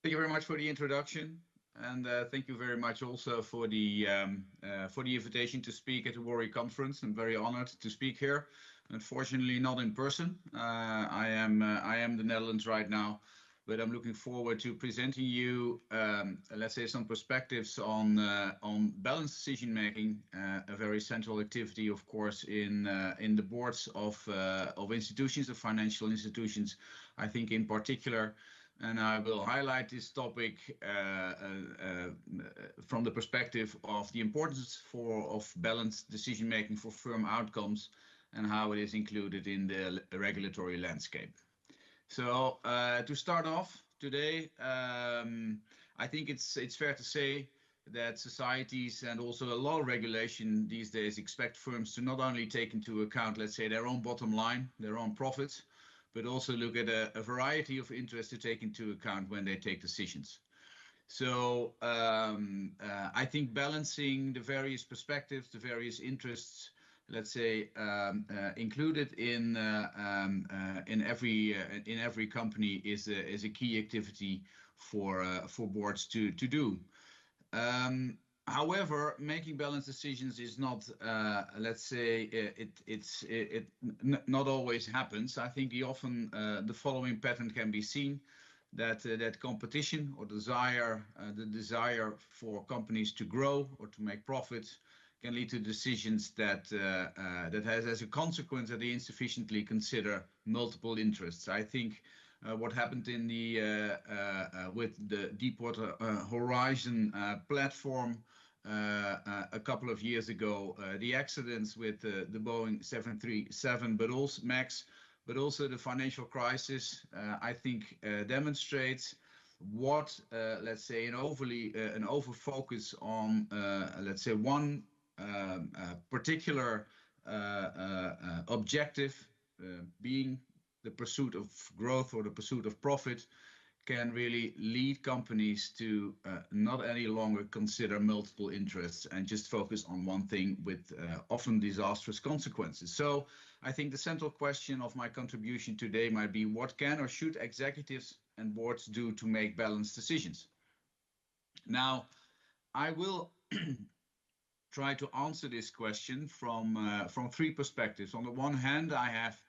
Thank you very much for the introduction, and thank you very much also for the invitation to speak at the Worry Conference. I'm very honored to speak here. Unfortunately, not in person. I am in the Netherlands right now, but I'm looking forward to presenting you, let's say, some perspectives on balanced decision making, a very central activity, of course, in the boards of institutions, of financial institutions. I think in particular. And I will highlight this topic from the perspective of the importance of balanced decision making for firm outcomes and how it is included in the regulatory landscape. So to start off today, I think it's fair to say that societies and also a lot of regulation these days expect firms to not only take into account, let's say, their own bottom line, their own profits, but also look at a variety of interests to take into account when they take decisions. So I think balancing the various perspectives, the various interests, let's say, included in every company is a key activity for boards to do. However, making balanced decisions is not, let's say, it not always happens. I think the following pattern can be seen, that competition or the desire for companies to grow or to make profits can lead to decisions that has as a consequence that they insufficiently consider multiple interests. I think what happened with the Deepwater Horizon platform a couple of years ago, the accidents with the Boeing 737, but also MAX, but also the financial crisis, I think demonstrates what, let's say, an over focus on, let's say, one particular objective, being the pursuit of growth or the pursuit of profit, can really lead companies to not any longer consider multiple interests and just focus on one thing with often disastrous consequences. So I think the central question of my contribution today might be, what can or should executives and boards do to make balanced decisions? Now, I will try to answer this question from three perspectives. On the one hand, I have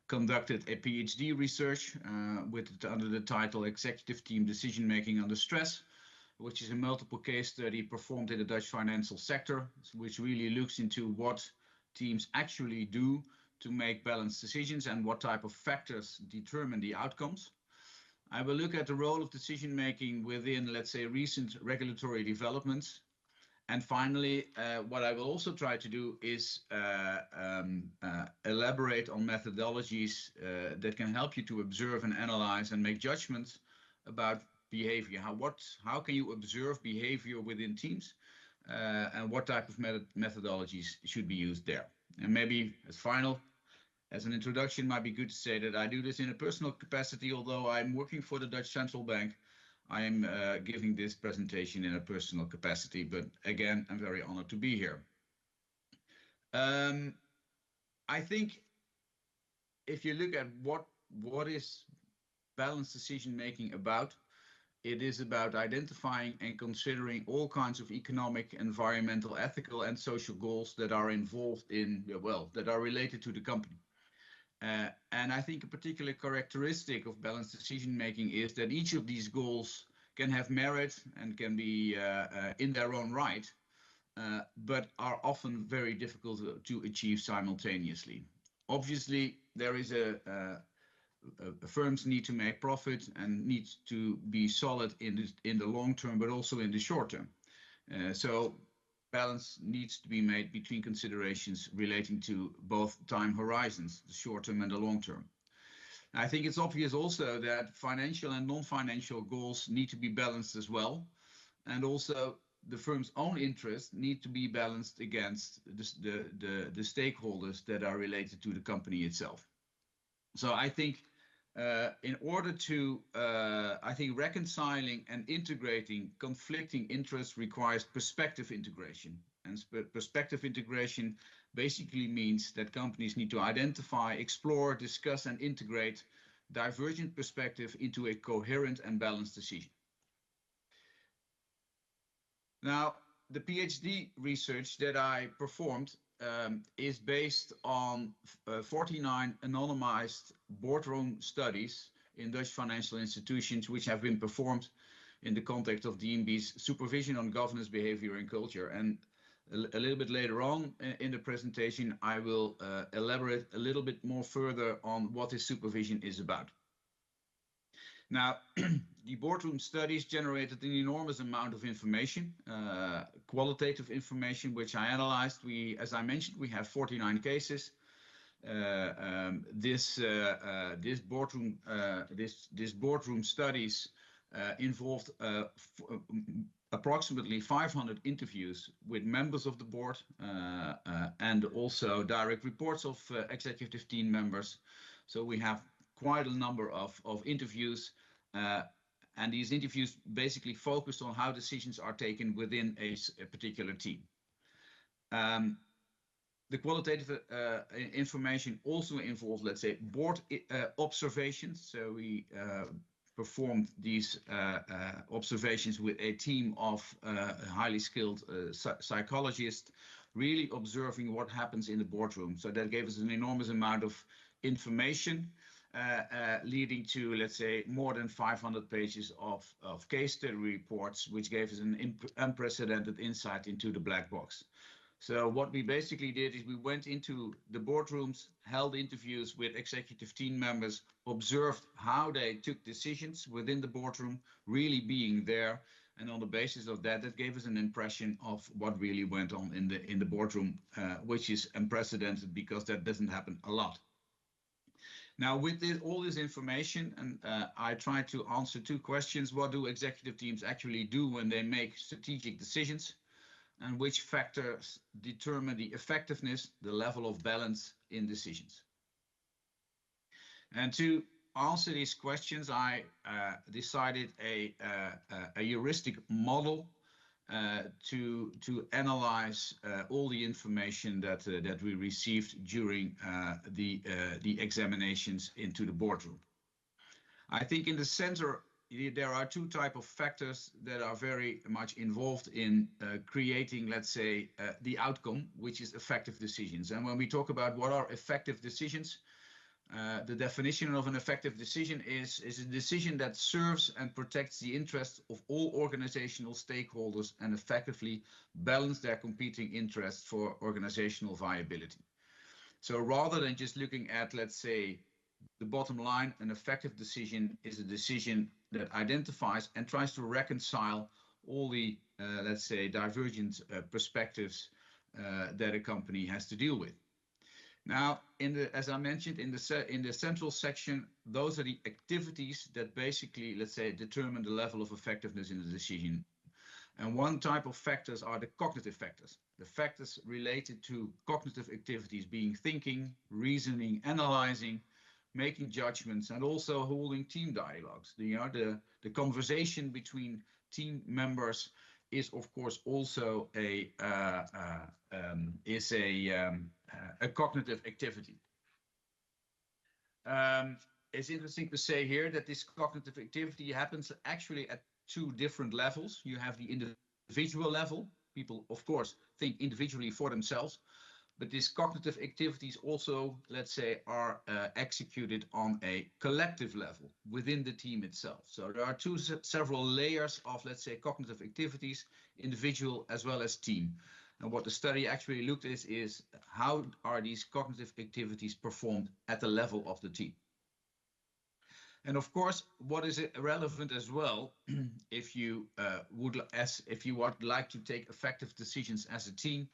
conducted a PhD research under the title Executive Team Decision Making Under Stress, which is a multiple case study performed in the Dutch financial sector, which really looks into what teams actually do to make balanced decisions and what type of factors determine the outcomes. I will look at the role of decision making within, let's say, recent regulatory developments. And finally, what I will also try to do is elaborate on methodologies that can help you to observe and analyze and make judgments about behavior. How can you observe behavior within teams, and what type of methodologies should be used there? And maybe as an introduction, might be good to say that I do this in a personal capacity. Although I'm working for the Dutch Central Bank, I am giving this presentation in a personal capacity, but again, I'm very honored to be here. I think if you look at what is balanced decision making about, it is about identifying and considering all kinds of economic, environmental, ethical, and social goals that are involved in, that are related to the company. And I think a particular characteristic of balanced decision making is that each of these goals can have merit and can be in their own right, but are often very difficult to achieve simultaneously. Obviously, there is firms need to make profit and need to be solid in the long term, but also in the short term. So balance needs to be made between considerations relating to both time horizons, the short term and the long term. I think it's obvious also that financial and non-financial goals need to be balanced as well. And also the firm's own interests need to be balanced against the stakeholders that are related to the company itself. So I think in order to, I think reconciling and integrating conflicting interests requires perspective integration. And perspective integration basically means that companies need to identify, explore, discuss, and integrate divergent perspective into a coherent and balanced decision. Now, the PhD research that I performed is based on 49 anonymized boardroom studies in Dutch financial institutions, which have been performed in the context of DNB's supervision on governance, behavior, and culture. And a little bit later on in the presentation, I will elaborate a little bit more further on what this supervision is about. Now, the boardroom studies generated an enormous amount of information, qualitative information, which I analyzed. As I mentioned, we have 49 cases. This boardroom studies involved approximately 500 interviews with members of the board and also direct reports of executive team members. So we have quite a number of interviews, and these interviews basically focused on how decisions are taken within a particular team. The qualitative information also involves, let's say, board observations. So we performed these observations with a team of highly skilled psychologists, really observing what happens in the boardroom. So that gave us an enormous amount of information, leading to, let's say, more than 500 pages of case study reports, which gave us an unprecedented insight into the black box. So what we basically did is we went into the boardrooms, held interviews with executive team members, observed how they took decisions within the boardroom, really being there. And on the basis of that, that gave us an impression of what really went on in the boardroom, which is unprecedented because that doesn't happen a lot. Now, with all this information, and I tried to answer two questions. What do executive teams actually do when they make strategic decisions? And which factors determine the effectiveness, the level of balance in decisions? And to answer these questions, I decided a heuristic model to analyze all the information that we received during the examinations into the boardroom. I think in the center, there are two types of factors that are very much involved in creating, let's say, the outcome, which is effective decisions. And when we talk about what are effective decisions, the definition of an effective decision is a decision that serves and protects the interests of all organizational stakeholders and effectively balance their competing interests for organizational viability. So rather than just looking at, let's say, the bottom line, an effective decision is a decision that identifies and tries to reconcile all the, let's say, divergent perspectives that a company has to deal with. Now, as I mentioned, in the central section, those are the activities that basically, let's say, determine the level of effectiveness in the decision. And one type of factors are the cognitive factors. The factors related to cognitive activities being thinking, reasoning, analyzing, making judgments, and also holding team dialogues. The conversation between team members is, of course, also a cognitive activity. It's interesting to say here that this cognitive activity happens actually at two different levels. You have the individual level. People, of course, think individually for themselves. But these cognitive activities also, let's say, are executed on a collective level within the team itself. So there are several layers of, let's say, cognitive activities, individual as well as team. And what the study actually looked at is how are these cognitive activities performed at the level of the team. And of course, what is relevant as well, if you would like to take effective decisions as a team,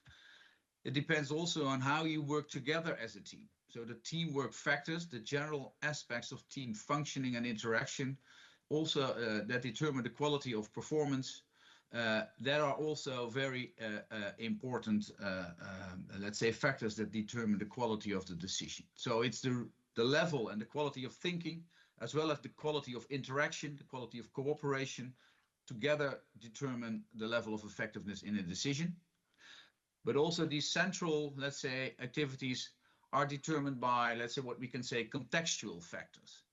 it depends also on how you work together as a team. So the teamwork factors, the general aspects of team functioning and interaction, also that determine the quality of performance, that are also very important, let's say, factors that determine the quality of the decision. So it's the level and the quality of thinking, as well as the quality of interaction, the quality of cooperation, together determine the level of effectiveness in a decision. But also these central, let's say, activities are determined by, let's say, what we can say contextual factors.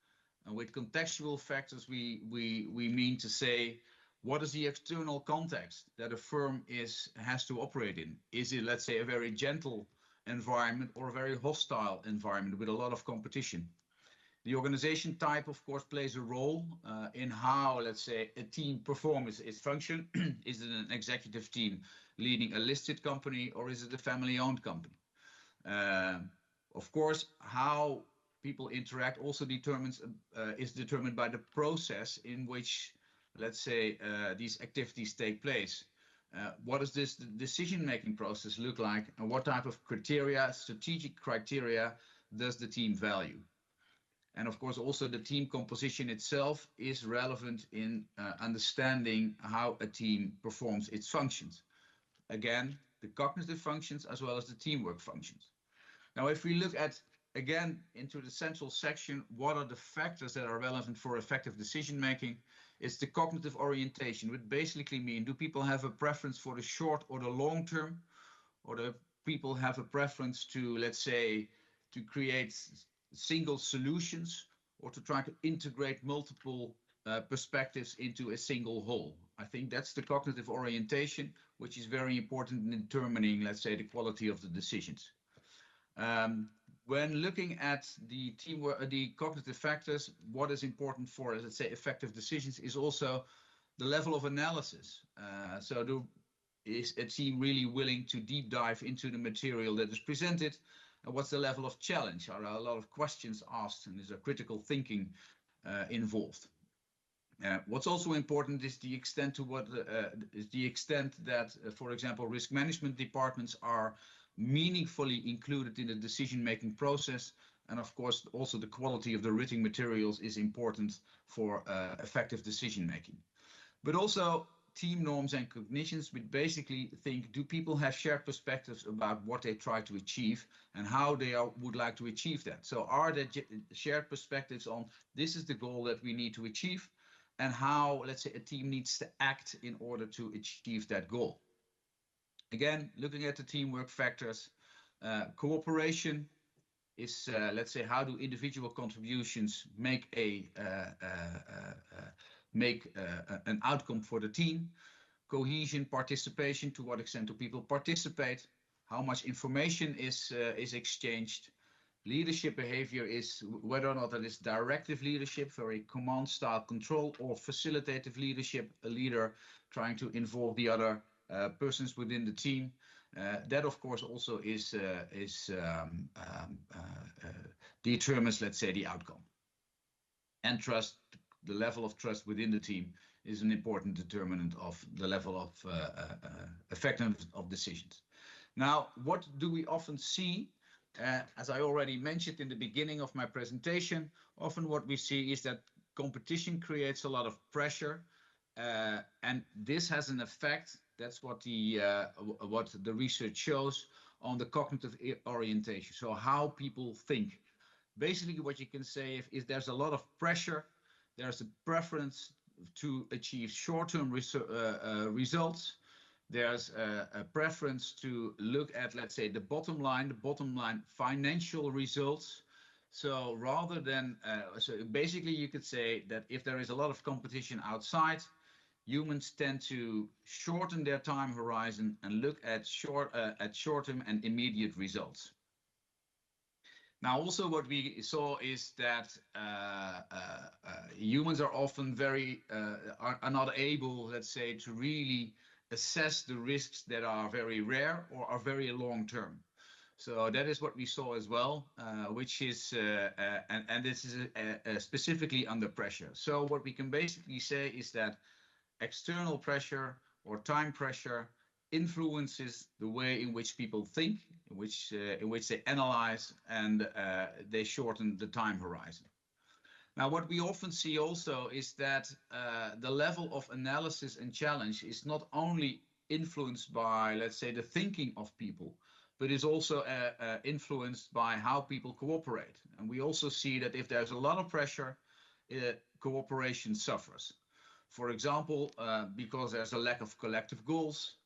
And with contextual factors, we mean to say, what is the external context that a firm has to operate in? Is it, let's say, a very gentle environment or a very hostile environment with a lot of competition? The organization type, of course, plays a role in how, let's say, a team performs its function. Is it an executive team leading a listed company, or is it a family-owned company? Of course, how people interact also is determined by the process in which, let's say, these activities take place. What does this decision-making process look like, and what type of criteria, strategic criteria, does the team value? And of course, also the team composition itself is relevant in understanding how a team performs its functions. Again, the cognitive functions as well as the teamwork functions. Now, if we look at, again, into the central section, what are the factors that are relevant for effective decision-making? It's the cognitive orientation, which basically means, do people have a preference for the short or the long term? Or do people have a preference to, let's say, to create single solutions, or to try to integrate multiple perspectives into a single whole? I think that's the cognitive orientation, which is very important in determining, let's say, the quality of the decisions. When looking at the teamwork, the cognitive factors, what is important for, let's say, effective decisions is also the level of analysis. Is a team really willing to deep dive into the material that is presented? And what's the level of challenge? Are a lot of questions asked, and is there critical thinking involved? What's also important is the extent that, for example, risk management departments are meaningfully included in the decision-making process. And of course, also the quality of the written materials is important for effective decision-making. But also team norms and cognitions, which basically think, do people have shared perspectives about what they try to achieve and how they would like to achieve that? So are there shared perspectives on, this is the goal that we need to achieve, and how, let's say, a team needs to act in order to achieve that goal? Again, looking at the teamwork factors, cooperation is, let's say, how do individual contributions make an outcome for the team? Cohesion, participation, to what extent do people participate? How much information is exchanged? Leadership behavior is whether or not that is directive leadership, very command style control, or facilitative leadership, a leader trying to involve the other persons within the team. That, of course, also determines, let's say, the outcome. And trust, the level of trust within the team, is an important determinant of the level of effectiveness of decisions. Now, what do we often see? As I already mentioned in the beginning of my presentation, often what we see is that competition creates a lot of pressure, and this has an effect. That's what the research shows on the cognitive orientation. So how people think. Basically, what you can say is there's a lot of pressure. There's a preference to achieve short-term results. There's a preference to look at, let's say, the bottom line financial results. So rather than, so basically you could say that if there is a lot of competition outside, humans tend to shorten their time horizon and look at short-term and immediate results. Now, also what we saw is that humans are often are not able, let's say, to really assess the risks that are very rare or are very long-term. So that is what we saw as well, which is, and this is specifically under pressure. So what we can basically say is that external pressure or time pressure influences the way in which people think, in which they analyze, and they shorten the time horizon. Now, what we often see also is that the level of analysis and challenge is not only influenced by, let's say, the thinking of people, but is also influenced by how people cooperate. And we also see that if there's a lot of pressure, cooperation suffers. For example, because there's a lack of collective goals,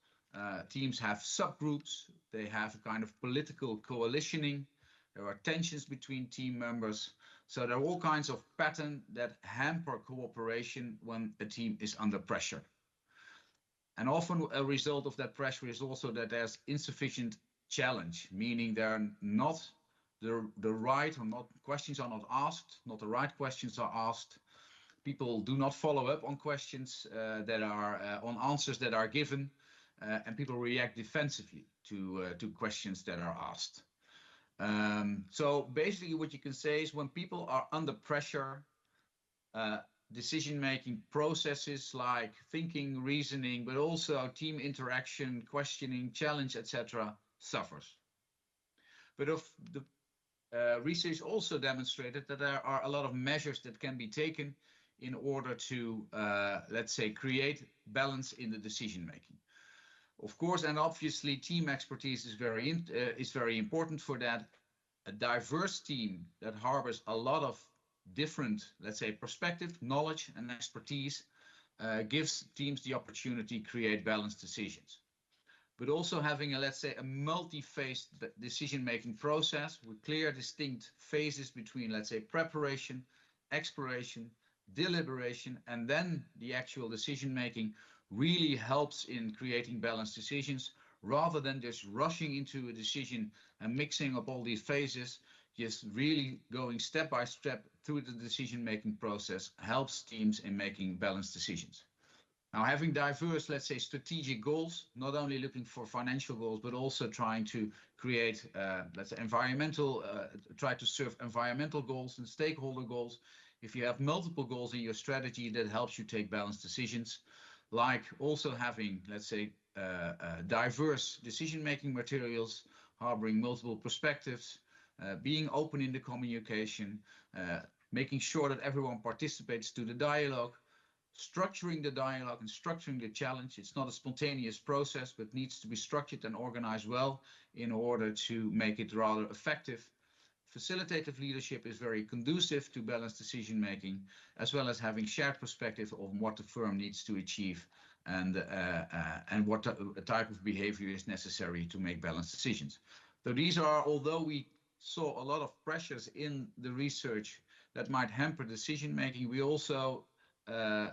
teams have subgroups, they have a kind of political coalitioning, there are tensions between team members. So there are all kinds of patterns that hamper cooperation when a team is under pressure. And often a result of that pressure is also that there's insufficient challenge, meaning there are not the right or not questions are not asked, not the right questions are asked. People do not follow up on questions that are on answers that are given, and people react defensively to questions that are asked. So basically what you can say is when people are under pressure, decision-making processes like thinking, reasoning, but also team interaction, questioning, challenge, etc., suffers. But the research also demonstrated that there are a lot of measures that can be taken in order to, let's say, create balance in the decision-making. Of course, and obviously, team expertise is very important for that. A diverse team that harbors a lot of different, let's say, perspective, knowledge, and expertise gives teams the opportunity to create balanced decisions. But also having a, let's say, a multi-phased decision-making process with clear, distinct phases between, let's say, preparation, exploration, deliberation, and then the actual decision-making really helps in creating balanced decisions rather than just rushing into a decision and mixing up all these phases. Just really going step by step through the decision-making process helps teams in making balanced decisions. Now, having diverse, let's say, strategic goals, not only looking for financial goals, but also trying to create, let's say, try to serve environmental goals and stakeholder goals. If you have multiple goals in your strategy, that helps you take balanced decisions. Like also having, let's say, diverse decision-making materials, harboring multiple perspectives, being open in the communication, making sure that everyone participates to the dialogue, structuring the dialogue and structuring the challenge. It's not a spontaneous process, but needs to be structured and organized well in order to make it rather effective. Facilitative leadership is very conducive to balanced decision-making, as well as having shared perspective of what the firm needs to achieve and what type of behavior is necessary to make balanced decisions. So these are, although we saw a lot of pressures in the research that might hamper decision-making, we also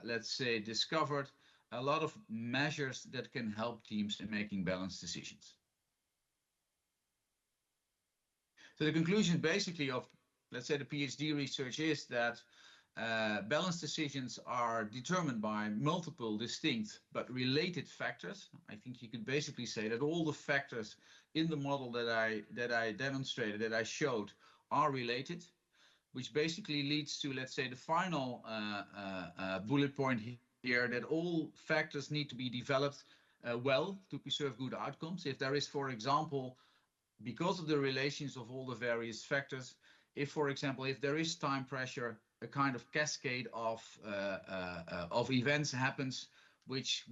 let's say, discovered a lot of measures that can help teams in making balanced decisions. So the conclusion basically of, let's say, the PhD research is that balanced decisions are determined by multiple distinct but related factors. I think you could basically say that all the factors in the model that I demonstrated, that I showed, are related, which basically leads to, let's say, the final bullet point here, that all factors need to be developed well to preserve good outcomes. If there is, for example, because of the relations of all the various factors, if, for example, if there is time pressure, a kind of cascade of events happens, which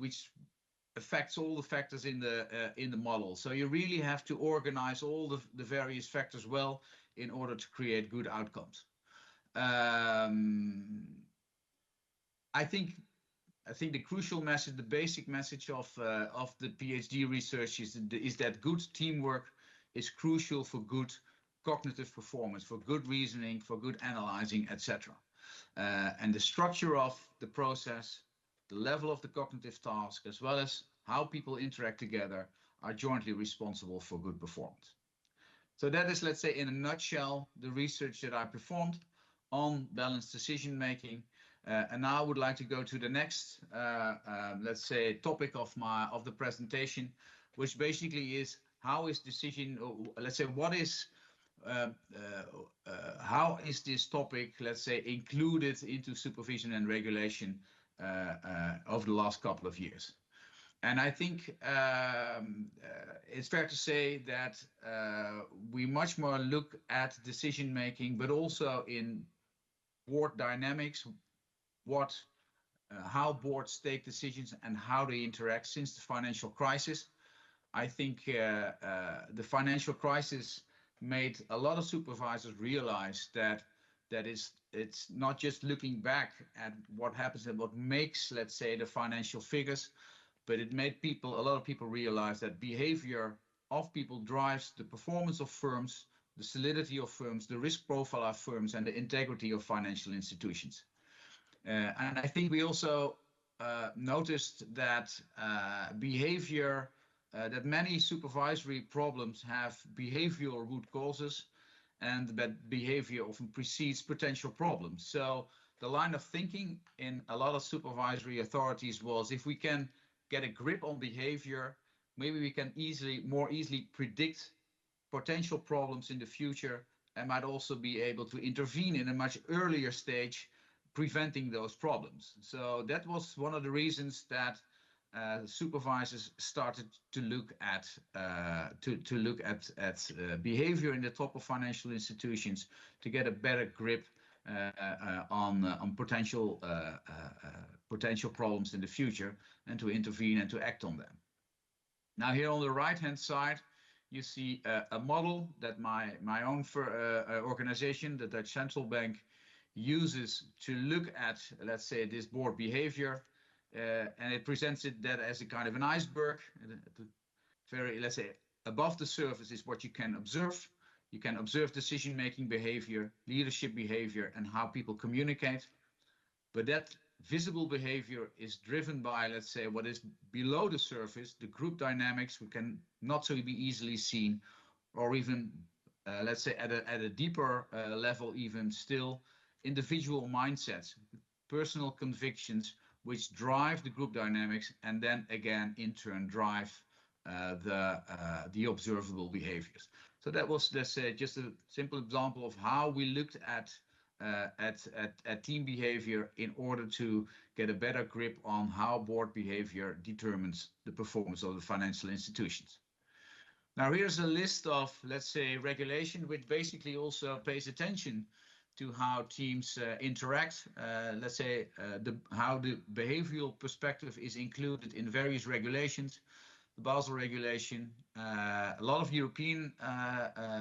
affects all the factors in the model. So you really have to organize all the various factors well in order to create good outcomes. I think the crucial message, the basic message of the PhD research is that good teamwork is crucial for good cognitive performance, for good reasoning, for good analyzing, etc. And the structure of the process, the level of the cognitive task, as well as how people interact together, are jointly responsible for good performance. So that is, let's say, in a nutshell, the research that I performed on balanced decision making. And now I would like to go to the next, let's say, topic of the presentation, which basically is how is decision, let's say, how is this topic, let's say, included into supervision and regulation over the last couple of years. And I think it's fair to say that we much more look at decision making, but also in board dynamics, how boards take decisions and how they interact since the financial crisis. I think the financial crisis made a lot of supervisors realize that it's not just looking back at what happens and what makes, let's say, the financial figures, but it made a lot of people realize that behavior of people drives the performance of firms, the solidity of firms, the risk profile of firms, and the integrity of financial institutions. And I think we also noticed that behavior, that many supervisory problems have behavioral root causes, and that behavior often precedes potential problems. So the line of thinking in a lot of supervisory authorities was, if we can get a grip on behavior, maybe we can more easily predict potential problems in the future, and might also be able to intervene in a much earlier stage, preventing those problems. So that was one of the reasons that supervisors started to look at behavior in the top of financial institutions to get a better grip on potential problems in the future, and to intervene and to act on them. Now, here on the right-hand side, you see a model that my own organization, the Dutch Central Bank, uses to look at, let's say, this board behavior, and it presents it that as a kind of an iceberg. Very, let's say, above the surface is what you can observe. You can observe decision-making behavior, leadership behavior, and how people communicate. But that visible behavior is driven by, let's say, what is below the surface, the group dynamics, which can not so be easily seen, or even, let's say, at a deeper level, even still, individual mindsets, personal convictions, which drive the group dynamics, and then again, in turn, drive the observable behaviors. So that was, let's say, just a simple example of how we looked at team behavior in order to get a better grip on how board behavior determines the performance of the financial institutions. Now, here's a list of, let's say, regulation, which basically also pays attention to how teams interact. Let's say how the behavioral perspective is included in various regulations. The Basel regulation, a lot of European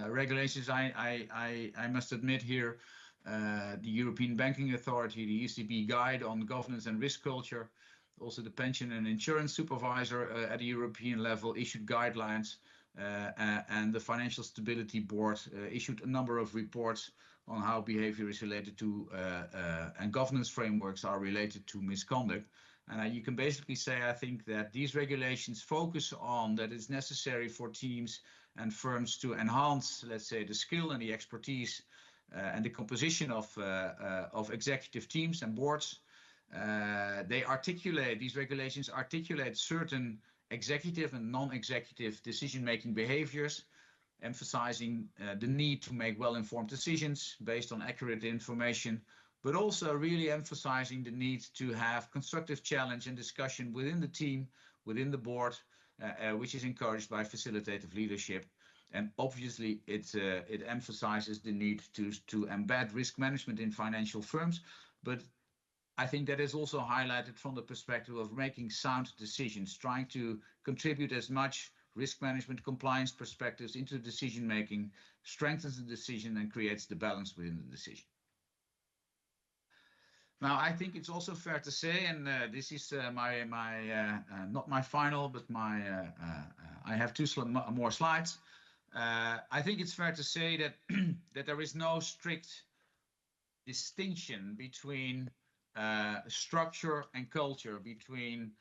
regulations, I must admit here, the European Banking Authority, the ECB Guide on Governance and Risk Culture, also the Pension and Insurance Supervisor at the European level issued guidelines, and the Financial Stability Board issued a number of reports on how behavior is related to and governance frameworks are related to misconduct. And you can basically say, I think, that these regulations focus on that it's necessary for teams and firms to enhance, let's say, the skill and the expertise and the composition of executive teams and boards. These regulations articulate certain executive and non-executive decision-making behaviors, emphasizing the need to make well-informed decisions based on accurate information, but also really emphasizing the need to have constructive challenge and discussion within the team, within the board, which is encouraged by facilitative leadership. And obviously, it emphasizes the need to embed risk management in financial firms. But I think that is also highlighted from the perspective of making sound decisions, trying to contribute as much risk management compliance perspectives into decision making, strengthens the decision and creates the balance within the decision. Now, I think it's also fair to say, and this is not my final, but I have two more slides. I think it's fair to say that that there is no strict distinction between structure and culture, between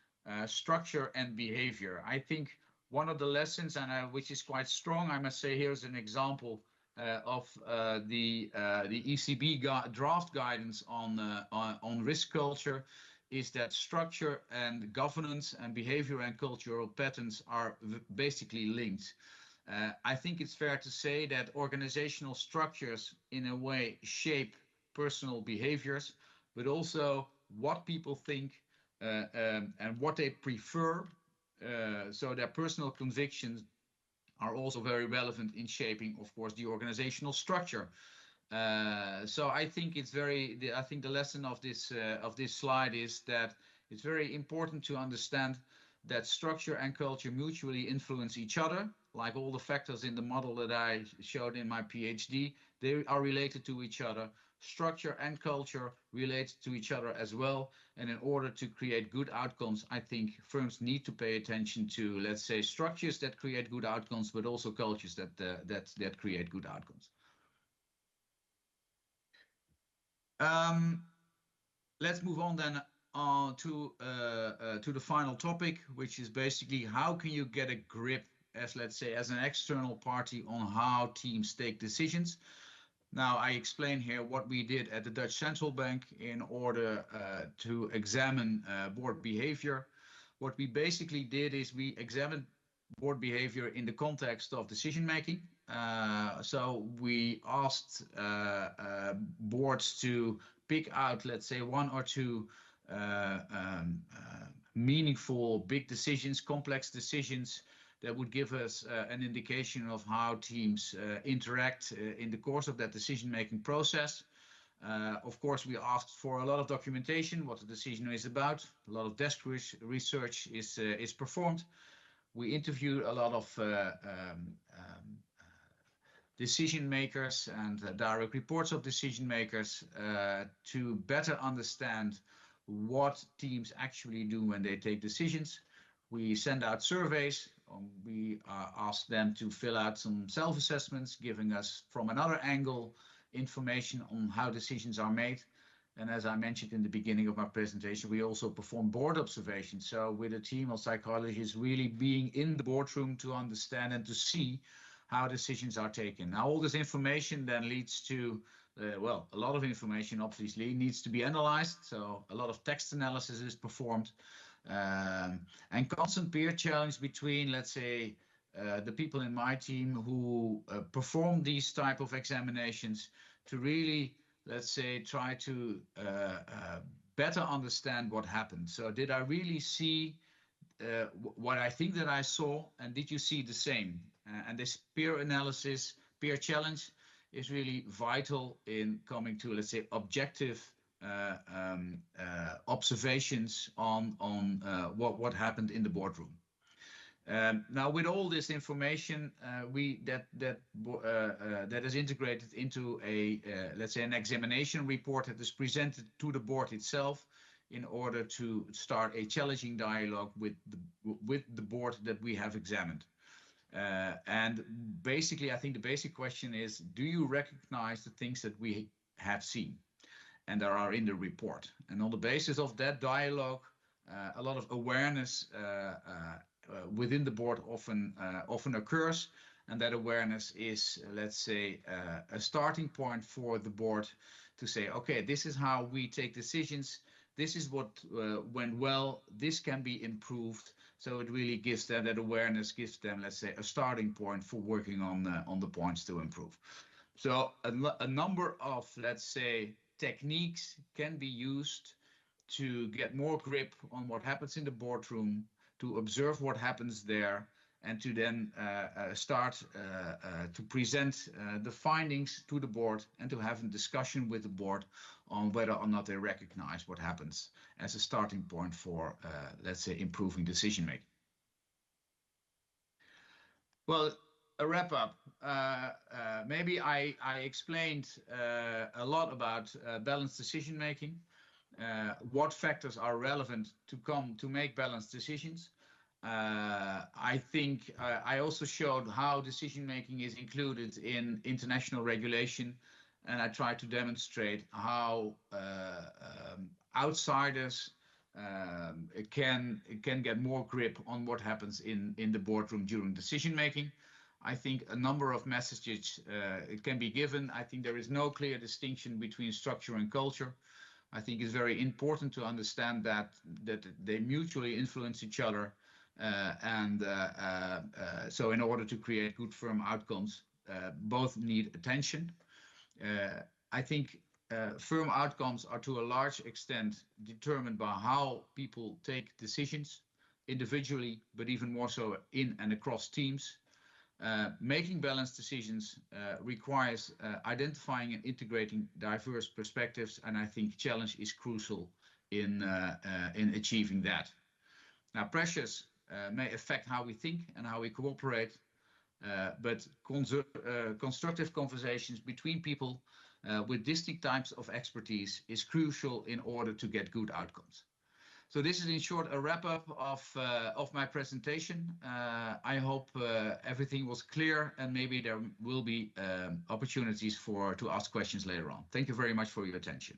structure and behavior. I think one of the lessons, and which is quite strong, I must say, here's an example of the ECB draft guidance on risk culture, is that structure and governance and behavior and cultural patterns are basically linked. I think it's fair to say that organizational structures in a way shape personal behaviors, but also what people think and what they prefer. So their personal convictions are also very relevant in shaping, of course, the organizational structure. So I think I think the lesson of this slide is that it's very important to understand that structure and culture mutually influence each other. Like all the factors in the model that I showed in my PhD, they are related to each other, structure and culture relate to each other as well. And in order to create good outcomes, I think firms need to pay attention to, let's say, structures that create good outcomes, but also cultures that create good outcomes. Let's move on then to the final topic, which is basically how can you get a grip as, let's say, as an external party on how teams take decisions. Now, I explain here what we did at the Dutch Central Bank in order to examine board behavior. What we basically did is we examined board behavior in the context of decision making. So we asked boards to pick out, let's say, one or two meaningful big decisions, complex decisions that would give us an indication of how teams interact in the course of that decision-making process. Of course, we asked for a lot of documentation, what the decision is about. A lot of desk research is performed. We interviewed a lot of decision makers and direct reports of decision makers to better understand what teams actually do when they take decisions. We send out surveys. We ask them to fill out some self-assessments, giving us from another angle information on how decisions are made. And as I mentioned in the beginning of my presentation, we also perform board observations. So with a team of psychologists really being in the boardroom to understand and to see how decisions are taken. Now, all this information then leads to, well, a lot of information obviously needs to be analyzed. So a lot of text analysis is performed. And constant peer challenge between, let's say, the people in my team who perform these type of examinations to really, let's say, try to better understand what happened. So did I really see what I think that I saw, and did you see the same? And this peer analysis, peer challenge is really vital in coming to, let's say, objective observations on what happened in the boardroom. Now, with all this information, that is integrated into a let's say an examination report that is presented to the board itself in order to start a challenging dialogue with the board that we have examined. And basically, I think the basic question is: do you recognize the things that we have seen and that are in the report? And on the basis of that dialogue, a lot of awareness within the board often occurs, and that awareness is, let's say, a starting point for the board to say, okay, this is how we take decisions. This is what went well. This can be improved. So it really gives them that awareness, gives them, let's say, a starting point for working on the points to improve. So a number of, let's say, techniques can be used to get more grip on what happens in the boardroom, to observe what happens there, and to then start to present the findings to the board and to have a discussion with the board on whether or not they recognize what happens as a starting point for, let's say, improving decision making. Well, a wrap up. Maybe I explained a lot about balanced decision making. What factors are relevant to make balanced decisions. I think I also showed how decision making is included in international regulation, and I tried to demonstrate how outsiders can get more grip on what happens in the boardroom during decision making. I think a number of messages can be given. I think there is no clear distinction between structure and culture. I think it's very important to understand that they mutually influence each other. So in order to create good firm outcomes, both need attention. I think firm outcomes are to a large extent determined by how people take decisions individually, but even more so in and across teams. Making balanced decisions requires identifying and integrating diverse perspectives, and I think challenge is crucial in achieving that. Now, pressures may affect how we think and how we cooperate, but constructive conversations between people with distinct types of expertise is crucial in order to get good outcomes. So this is in short a wrap-up of my presentation. I hope everything was clear, and maybe there will be opportunities to ask questions later on. Thank you very much for your attention.